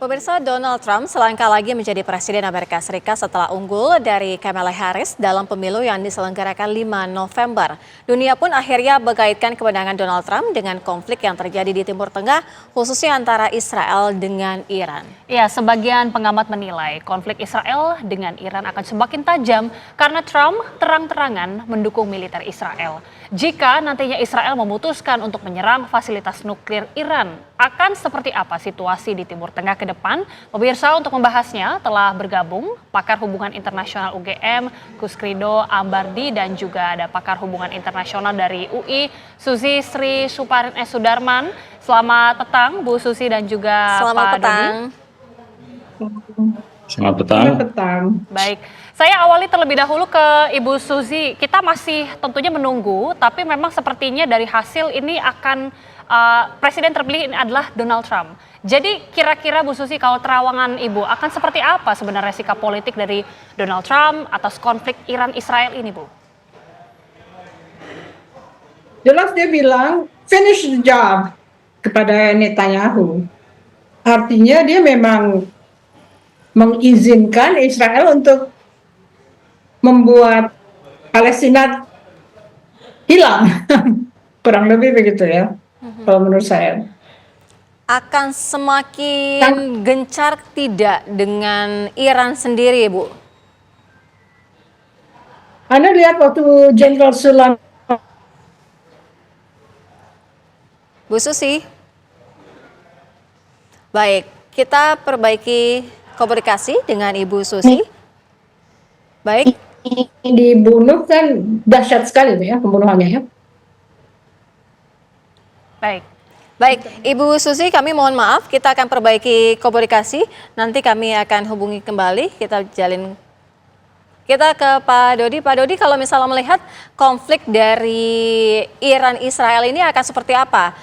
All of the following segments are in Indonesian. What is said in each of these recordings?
Pemirsa, Donald Trump selangkah lagi menjadi Presiden Amerika Serikat setelah unggul dari Kamala Harris dalam pemilu yang diselenggarakan 5 November. Dunia pun akhirnya mengaitkan kemenangan Donald Trump dengan konflik yang terjadi di Timur Tengah, khususnya antara Israel dengan Iran. Ya, sebagian pengamat menilai konflik Israel dengan Iran akan semakin tajam karena Trump terang-terangan mendukung militer Israel. Jika nantinya Israel memutuskan untuk menyerang fasilitas nuklir Iran, akan seperti apa situasi di Timur Tengah ke depan? Pemirsa, untuk membahasnya telah bergabung pakar hubungan internasional UGM, Kusrido Ambardi, dan juga ada pakar hubungan internasional dari UI, Susi Sri Suparin S. Sudarman. Selamat petang, Bu Susi dan juga Selamat Pak petang. Dodi. Selamat petang. Selamat petang. Baik, saya awali terlebih dahulu ke Ibu Susi. Kita masih tentunya menunggu, tapi memang sepertinya dari hasil ini akan Presiden terpilih ini adalah Donald Trump. Jadi kira-kira Bu Susi, kalau terawangan Ibu, akan seperti apa sebenarnya sikap politik dari Donald Trump atas konflik Iran-Israel ini, Bu? Jelas dia bilang finish the job kepada Netanyahu. Artinya dia memang mengizinkan Israel untuk membuat Palestina hilang. Kurang lebih begitu ya, kalau menurut saya. Akan semakin gencar tidak dengan Iran sendiri, Bu? Anda lihat waktu Jenderal Suleiman. Bu Susi? Baik, kita perbaiki komunikasi dengan Ibu Susi. Baik. Dibunuh kan dahsyat sekali ya pembunuhannya ya. Baik, Ibu Susi, kami mohon maaf, kita akan perbaiki komunikasi. Nanti kami akan hubungi kembali, kita ke Pak Dodi. Pak Dodi, kalau misalnya melihat konflik dari Iran-Israel ini akan seperti apa?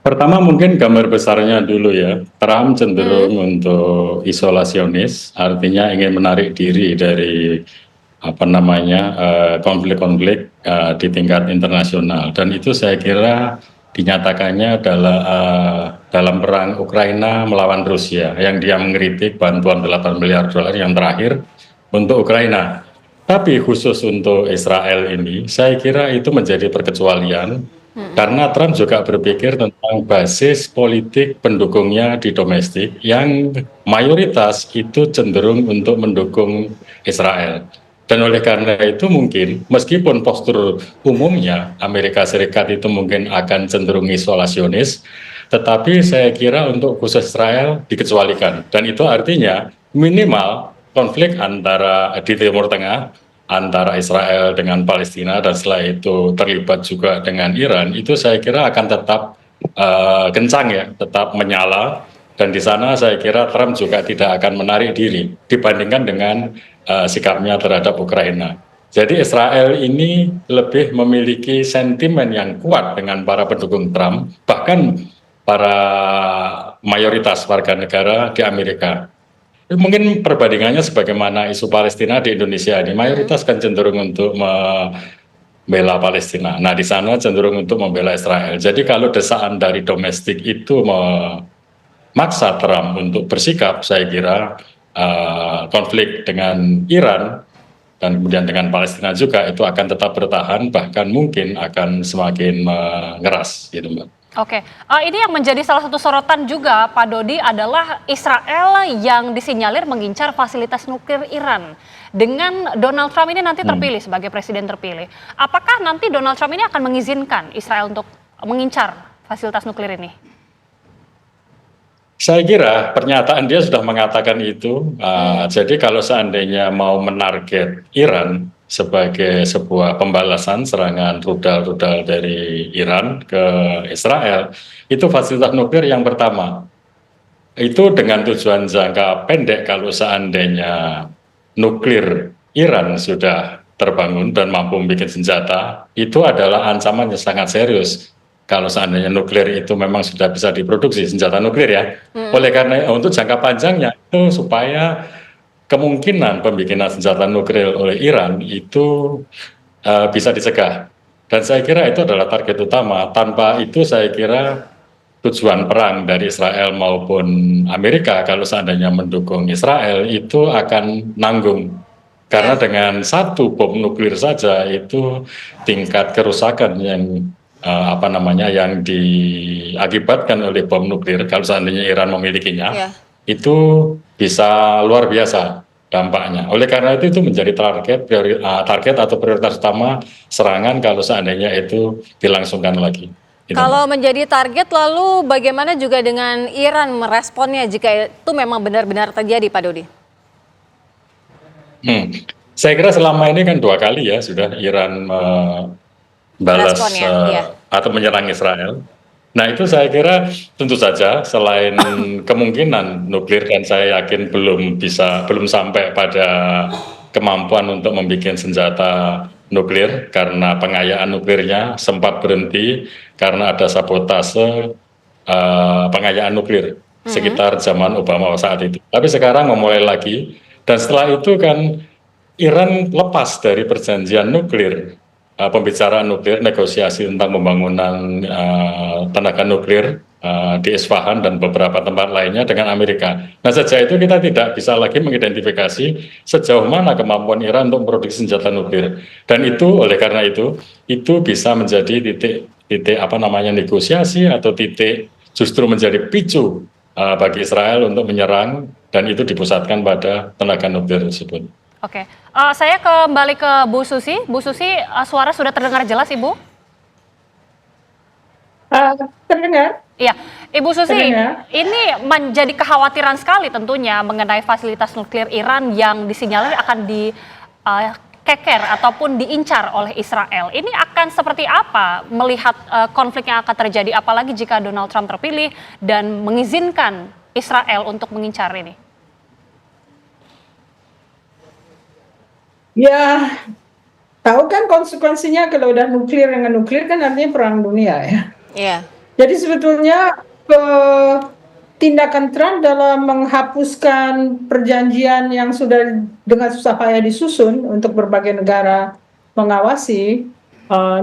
Pertama mungkin gambar besarnya dulu ya. Trump cenderung untuk isolasionis, artinya ingin menarik diri dari konflik-konflik di tingkat internasional, dan itu saya kira dinyatakannya adalah dalam perang Ukraina melawan Rusia yang dia mengkritik bantuan 8 miliar dolar yang terakhir untuk Ukraina. Tapi khusus untuk Israel ini saya kira itu menjadi perkecualian karena Trump juga berpikir tentang basis politik pendukungnya di domestik yang mayoritas itu cenderung untuk mendukung Israel. Dan oleh karena itu mungkin meskipun postur umumnya Amerika Serikat itu mungkin akan cenderung isolasionis, tetapi saya kira untuk khusus Israel dikecualikan. Dan itu artinya minimal konflik antara di Timur Tengah antara Israel dengan Palestina dan setelah itu terlibat juga dengan Iran, itu saya kira akan tetap kencang ya, tetap menyala. Dan di sana saya kira Trump juga tidak akan menarik diri dibandingkan dengan sikapnya terhadap Ukraina. Jadi Israel ini lebih memiliki sentimen yang kuat dengan para pendukung Trump, bahkan para mayoritas warga negara di Amerika. Mungkin perbandingannya sebagaimana isu Palestina di Indonesia ini, mayoritas kan cenderung untuk membela Palestina. Nah di sana cenderung untuk membela Israel. Jadi kalau desaan dari domestik itu maksa Trump untuk bersikap, saya kira konflik dengan Iran dan kemudian dengan Palestina juga itu akan tetap bertahan, bahkan mungkin akan semakin mengeras gitu, Mbak. Oke, ini yang menjadi salah satu sorotan juga Pak Dodi adalah Israel yang disinyalir mengincar fasilitas nuklir Iran. Dengan Donald Trump ini nanti terpilih sebagai presiden terpilih, apakah nanti Donald Trump ini akan mengizinkan Israel untuk mengincar fasilitas nuklir ini? Saya kira pernyataan dia sudah mengatakan itu. Jadi kalau seandainya mau menarget Iran sebagai sebuah pembalasan serangan rudal-rudal dari Iran ke Israel, itu fasilitas nuklir yang pertama. Itu dengan tujuan jangka pendek, kalau seandainya nuklir Iran sudah terbangun dan mampu bikin senjata, itu adalah ancaman yang sangat serius. Kalau seandainya nuklir itu memang sudah bisa diproduksi senjata nuklir ya. Oleh karena untuk jangka panjangnya itu supaya kemungkinan pembikinan senjata nuklir oleh Iran itu bisa dicegah. Dan saya kira itu adalah target utama. Tanpa itu saya kira tujuan perang dari Israel maupun Amerika kalau seandainya mendukung Israel itu akan nanggung. Karena Ya. dengan satu bom nuklir saja itu tingkat kerusakan yang yang diakibatkan oleh bom nuklir kalau seandainya Iran memilikinya Ya. itu bisa luar biasa dampaknya. Oleh karena itu menjadi target atau prioritas utama serangan kalau seandainya itu dilangsungkan lagi. Gitu, Kalau Mbak. menjadi target, lalu bagaimana juga dengan Iran meresponnya jika itu memang benar-benar terjadi, Pak Dodi? Saya kira selama ini kan 2 kali ya sudah Iran balas Responnya, ya. atau menyerang Israel. Nah itu saya kira tentu saja selain kemungkinan nuklir dan saya yakin belum sampai pada kemampuan untuk membuat senjata nuklir karena pengayaan nuklirnya sempat berhenti karena ada sabotase pengayaan nuklir sekitar zaman Obama saat itu. Tapi sekarang memulai lagi dan setelah itu kan Iran lepas dari perjanjian nuklir, pembicaraan nuklir, negosiasi tentang pembangunan tenaga nuklir di Isfahan dan beberapa tempat lainnya dengan Amerika. Nah, sejak itu kita tidak bisa lagi mengidentifikasi sejauh mana kemampuan Iran untuk memproduksi senjata nuklir. Dan itu oleh karena itu bisa menjadi titik negosiasi atau titik justru menjadi picu bagi Israel untuk menyerang dan itu dipusatkan pada tenaga nuklir tersebut. Oke, saya kembali ke Bu Susi. Bu Susi, suara sudah terdengar jelas, Ibu? Terdengar? Iya, Ibu Susi, Terdengar. ini menjadi kekhawatiran sekali tentunya mengenai fasilitas nuklir Iran yang disinyalir akan dikeker ataupun diincar oleh Israel. Ini akan seperti apa melihat konflik yang akan terjadi, apalagi jika Donald Trump terpilih dan mengizinkan Israel untuk mengincar ini? Ya, tahu kan konsekuensinya kalau udah nuklir dengan nuklir kan artinya perang dunia ya. Iya. Jadi sebetulnya tindakan Trump dalam menghapuskan perjanjian yang sudah dengan susah payah disusun untuk berbagai negara mengawasi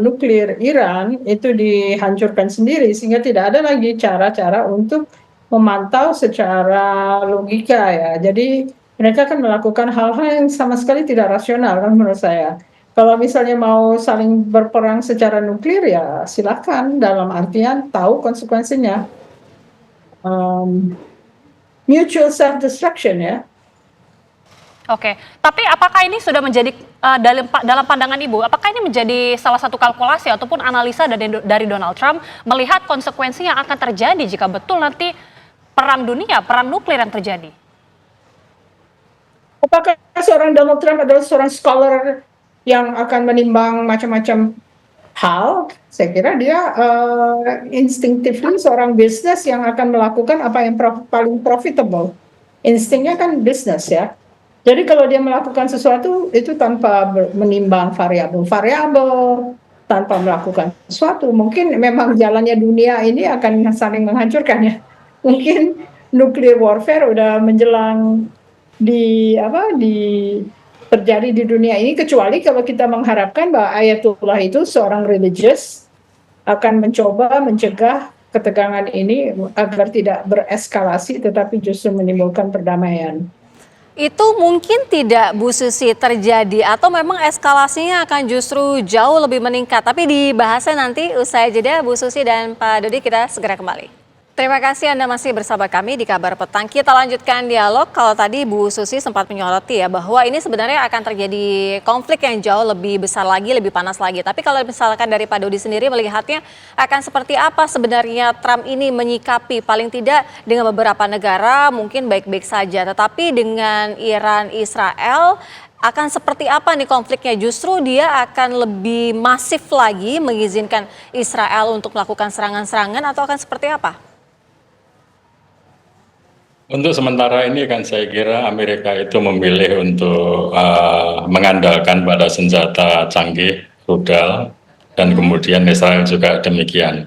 nuklir Iran itu dihancurkan sendiri sehingga tidak ada lagi cara-cara untuk memantau secara logika ya. Jadi mereka akan melakukan hal-hal yang sama sekali tidak rasional kan menurut saya. Kalau misalnya mau saling berperang secara nuklir ya silakan dalam artian tahu konsekuensinya. Mutual self destruction ya. Oke, tapi apakah ini sudah menjadi dalam pandangan Ibu, apakah ini menjadi salah satu kalkulasi ataupun analisa dari Donald Trump melihat konsekuensi yang akan terjadi jika betul nanti perang dunia, perang nuklir yang terjadi? Apakah seorang Donald Trump adalah seorang scholar yang akan menimbang macam-macam hal? Saya kira dia instinctively seorang bisnis yang akan melakukan apa yang paling profitable. Instingnya kan bisnis ya. Jadi kalau dia melakukan sesuatu itu tanpa menimbang variabel-variabel, tanpa melakukan sesuatu, mungkin memang jalannya dunia ini akan saling menghancurkan ya. Mungkin nuclear warfare udah menjelang terjadi di dunia ini, kecuali kalau kita mengharapkan bahwa Ayatullah itu seorang religious akan mencoba mencegah ketegangan ini agar tidak bereskalasi tetapi justru menimbulkan perdamaian. Itu mungkin tidak, Bu Susi, terjadi atau memang eskalasinya akan justru jauh lebih meningkat. Tapi dibahasnya nanti usai jeda, Bu Susi dan Pak Dodi, kita segera kembali. Terima kasih Anda masih bersama kami di Kabar Petang. Kita lanjutkan dialog. Kalau tadi Bu Susi sempat menyoroti ya bahwa ini sebenarnya akan terjadi konflik yang jauh lebih besar lagi, lebih panas lagi. Tapi kalau misalkan dari Pak Dodi sendiri melihatnya akan seperti apa sebenarnya Trump ini menyikapi, paling tidak dengan beberapa negara mungkin baik-baik saja. Tetapi dengan Iran, Israel akan seperti apa nih konfliknya? Justru dia akan lebih masif lagi mengizinkan Israel untuk melakukan serangan-serangan atau akan seperti apa? Untuk sementara ini kan saya kira Amerika itu memilih untuk mengandalkan pada senjata canggih, rudal, dan kemudian Israel juga demikian.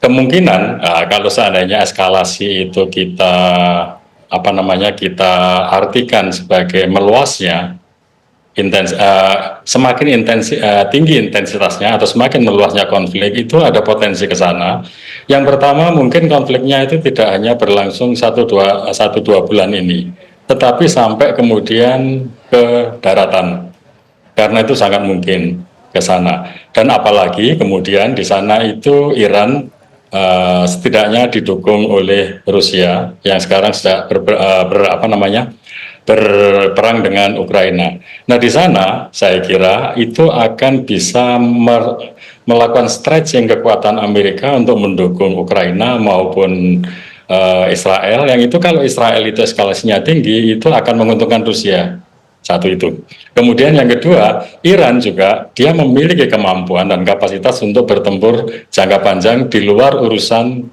Kemungkinan kalau seandainya eskalasi itu kita artikan sebagai meluasnya semakin tinggi intensitasnya atau semakin meluasnya konflik itu ada potensi ke sana. Yang pertama mungkin konfliknya itu tidak hanya berlangsung 1-2 bulan ini, tetapi sampai kemudian ke daratan. Karena itu sangat mungkin ke sana. Dan apalagi kemudian di sana itu Iran setidaknya didukung oleh Rusia yang sekarang sedang berperang dengan Ukraina. Nah, di sana saya kira itu akan bisa melakukan stretching kekuatan Amerika untuk mendukung Ukraina maupun Israel. Yang itu kalau Israel itu eskalasinya tinggi, itu akan menguntungkan Rusia. Satu itu. Kemudian yang kedua, Iran juga dia memiliki kemampuan dan kapasitas untuk bertempur jangka panjang di luar urusan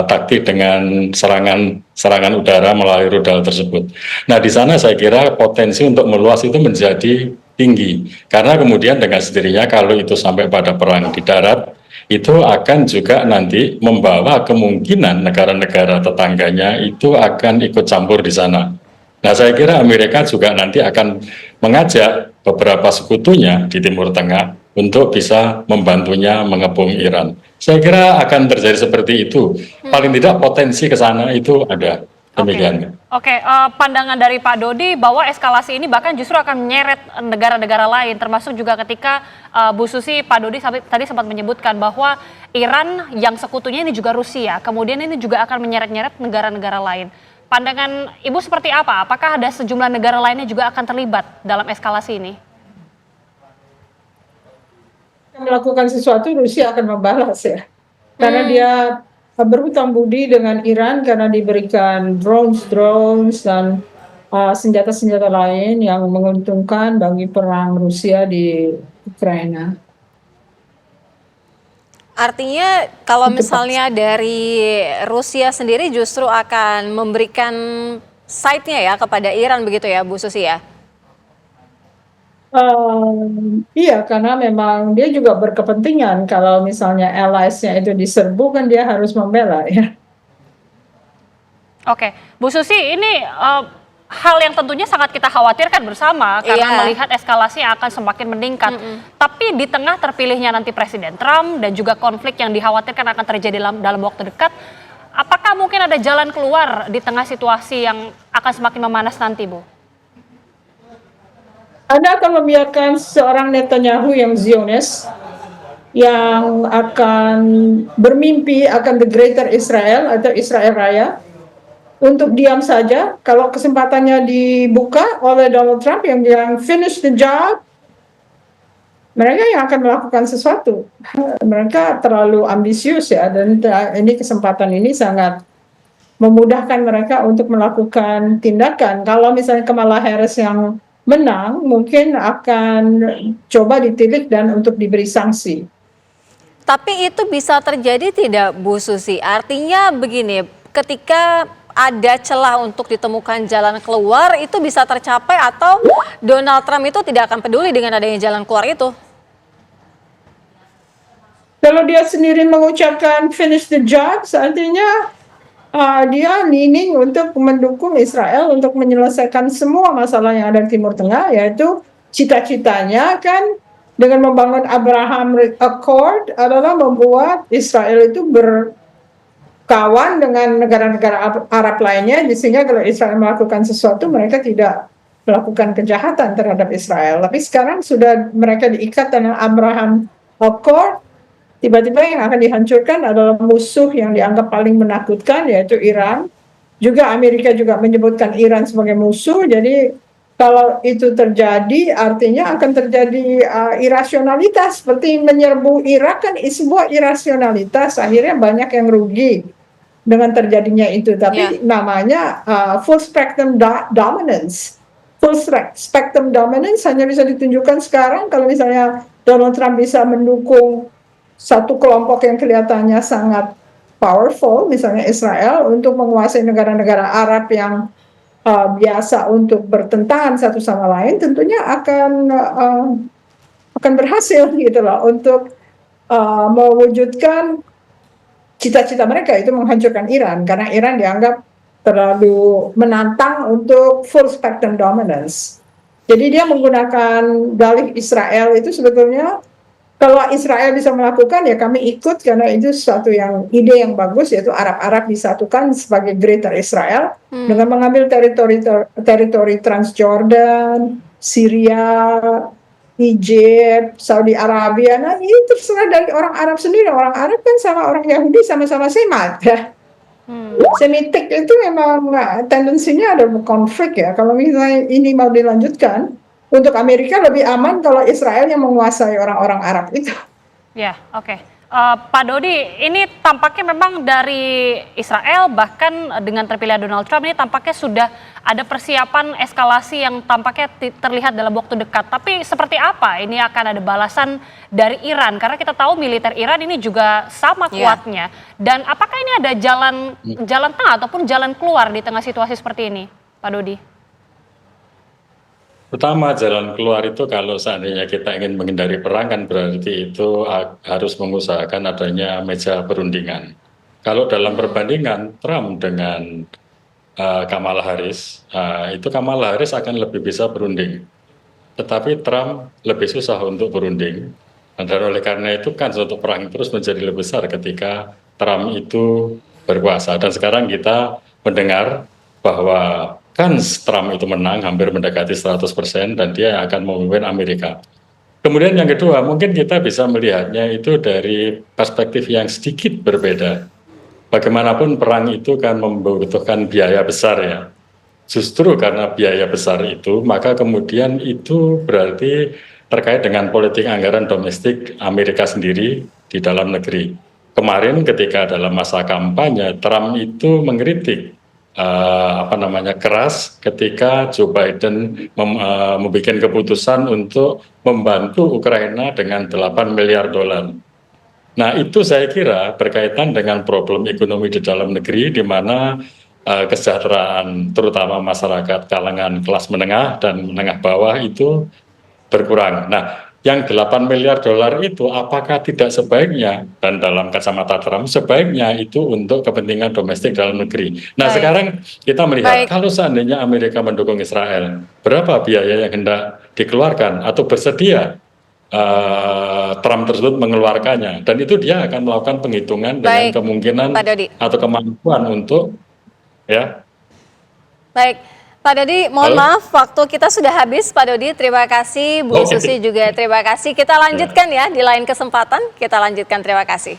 taktik dengan serangan udara melalui rudal tersebut. Nah, di sana saya kira potensi untuk meluas itu menjadi tinggi. Karena kemudian dengan sendirinya kalau itu sampai pada perang di darat, itu akan juga nanti membawa kemungkinan negara-negara tetangganya itu akan ikut campur di sana. Nah, saya kira Amerika juga nanti akan mengajak beberapa sekutunya di Timur Tengah untuk bisa membantunya mengepung Iran. Saya kira akan terjadi seperti itu. Paling tidak potensi ke sana itu ada. Demikian. Oke, pandangan dari Pak Dodi bahwa eskalasi ini bahkan justru akan menyeret negara-negara lain, termasuk juga ketika Bu Susi, Pak Dodi tadi sempat menyebutkan bahwa Iran yang sekutunya ini juga Rusia, kemudian ini juga akan menyeret-nyeret negara-negara lain. Pandangan Ibu seperti apa? Apakah ada sejumlah negara lainnya juga akan terlibat dalam eskalasi ini? Melakukan sesuatu, Rusia akan membalas ya. Karena dia berhutang budi dengan Iran karena diberikan drones dan senjata-senjata lain yang menguntungkan bagi perang Rusia di Ukraina. Artinya kalau misalnya dari Rusia sendiri justru akan memberikan side-nya ya kepada Iran begitu ya Bu Susi ya? Iya, karena memang dia juga berkepentingan kalau misalnya allies-nya itu diserbu kan dia harus membela ya. Oke, Bu Susi, ini hal yang tentunya sangat kita khawatirkan bersama karena melihat eskalasi yang akan semakin meningkat. Tapi di tengah terpilihnya nanti Presiden Trump dan juga konflik yang dikhawatirkan akan terjadi dalam waktu dekat, apakah mungkin ada jalan keluar di tengah situasi yang akan semakin memanas nanti, Bu? Anda akan membiarkan seorang Netanyahu yang Zionis, yang akan bermimpi akan the greater Israel atau Israel Raya, untuk diam saja kalau kesempatannya dibuka oleh Donald Trump yang bilang finish the job, mereka yang akan melakukan sesuatu. Mereka terlalu ambisius ya, dan ini kesempatan ini sangat memudahkan mereka untuk melakukan tindakan. Kalau misalnya Kamala Harris yang menang, mungkin akan coba ditilik dan untuk diberi sanksi. Tapi itu bisa terjadi tidak Bu Susi? Artinya begini, ketika ada celah untuk ditemukan jalan keluar, itu bisa tercapai atau Donald Trump itu tidak akan peduli dengan adanya jalan keluar itu? Kalau dia sendiri mengucapkan finish the job, artinya dia leaning untuk mendukung Israel untuk menyelesaikan semua masalah yang ada di Timur Tengah, yaitu cita-citanya kan dengan membangun Abraham Accord adalah membuat Israel itu berkawan dengan negara-negara Arab lainnya, sehingga kalau Israel melakukan sesuatu mereka tidak melakukan kejahatan terhadap Israel. Tapi sekarang sudah mereka diikat dengan Abraham Accord, tiba-tiba yang akan dihancurkan adalah musuh yang dianggap paling menakutkan, yaitu Iran. Juga Amerika juga menyebutkan Iran sebagai musuh, jadi kalau itu terjadi artinya akan terjadi irasionalitas, seperti menyerbu Irak kan sebuah irasionalitas, akhirnya banyak yang rugi dengan terjadinya itu. Tapi namanya full spectrum dominance. Full spectrum dominance hanya bisa ditunjukkan sekarang kalau misalnya Donald Trump bisa mendukung satu kelompok yang kelihatannya sangat powerful, misalnya Israel, untuk menguasai negara-negara Arab yang biasa untuk bertentangan satu sama lain, tentunya akan berhasil gitu loh untuk mewujudkan cita-cita mereka, itu menghancurkan Iran, karena Iran dianggap terlalu menantang untuk full spectrum dominance. Jadi dia menggunakan dalih Israel itu sebetulnya kalau Israel bisa melakukan ya kami ikut karena itu suatu yang ide yang bagus, yaitu Arab-Arab disatukan sebagai Greater Israel dengan mengambil teritori Transjordan, Syria, Egypt, Saudi Arabia. Nah ini terserah dari orang Arab sendiri. Orang Arab kan sama orang Yahudi sama-sama Semit ya. Semitik itu memang tendensinya ada konflik ya. Kalau misalnya ini mau dilanjutkan, untuk Amerika lebih aman kalau Israel yang menguasai orang-orang Arab itu. Ya, oke. Pak Dodi, ini tampaknya memang dari Israel, bahkan dengan terpilih Donald Trump ini tampaknya sudah ada persiapan eskalasi yang tampaknya terlihat dalam waktu dekat. Tapi seperti apa ini akan ada balasan dari Iran? Karena kita tahu militer Iran ini juga sama kuatnya. Dan apakah ini ada jalan tengah ataupun jalan keluar di tengah situasi seperti ini, Pak Dodi? Pertama, jalan keluar itu kalau seandainya kita ingin menghindari perang kan berarti itu harus mengusahakan adanya meja perundingan. Kalau dalam perbandingan Trump dengan Kamala Harris, itu Kamala Harris akan lebih bisa berunding. Tetapi Trump lebih susah untuk berunding. Dan oleh karena itu kan suatu perang terus menjadi lebih besar ketika Trump itu berkuasa. Dan sekarang kita mendengar bahwa kan Trump itu menang hampir mendekati 100% dan dia akan memimpin Amerika. Kemudian yang kedua, mungkin kita bisa melihatnya itu dari perspektif yang sedikit berbeda. Bagaimanapun perang itu kan membutuhkan biaya besar ya. Justru karena biaya besar itu, maka kemudian itu berarti terkait dengan politik anggaran domestik Amerika sendiri di dalam negeri. Kemarin ketika dalam masa kampanye, Trump itu mengkritik keras ketika Joe Biden membuat keputusan untuk membantu Ukraina dengan 8 miliar dolar. Nah itu saya kira berkaitan dengan problem ekonomi di dalam negeri di mana kesejahteraan terutama masyarakat kalangan kelas menengah dan menengah bawah itu berkurang. Nah yang 8 miliar dolar itu apakah tidak sebaiknya, dan dalam kacamata Trump sebaiknya itu untuk kepentingan domestik dalam negeri. Nah sekarang kita melihat kalau seandainya Amerika mendukung Israel, berapa biaya yang hendak dikeluarkan atau bersedia Trump tersebut mengeluarkannya, dan itu dia akan melakukan penghitungan dengan kemungkinan atau kemampuan untuk Baik. Pak Dodi, mohon maaf waktu kita sudah habis. Pak Dodi, terima kasih. Bu Susi juga terima kasih. Kita lanjutkan ya di lain kesempatan. Kita lanjutkan, terima kasih.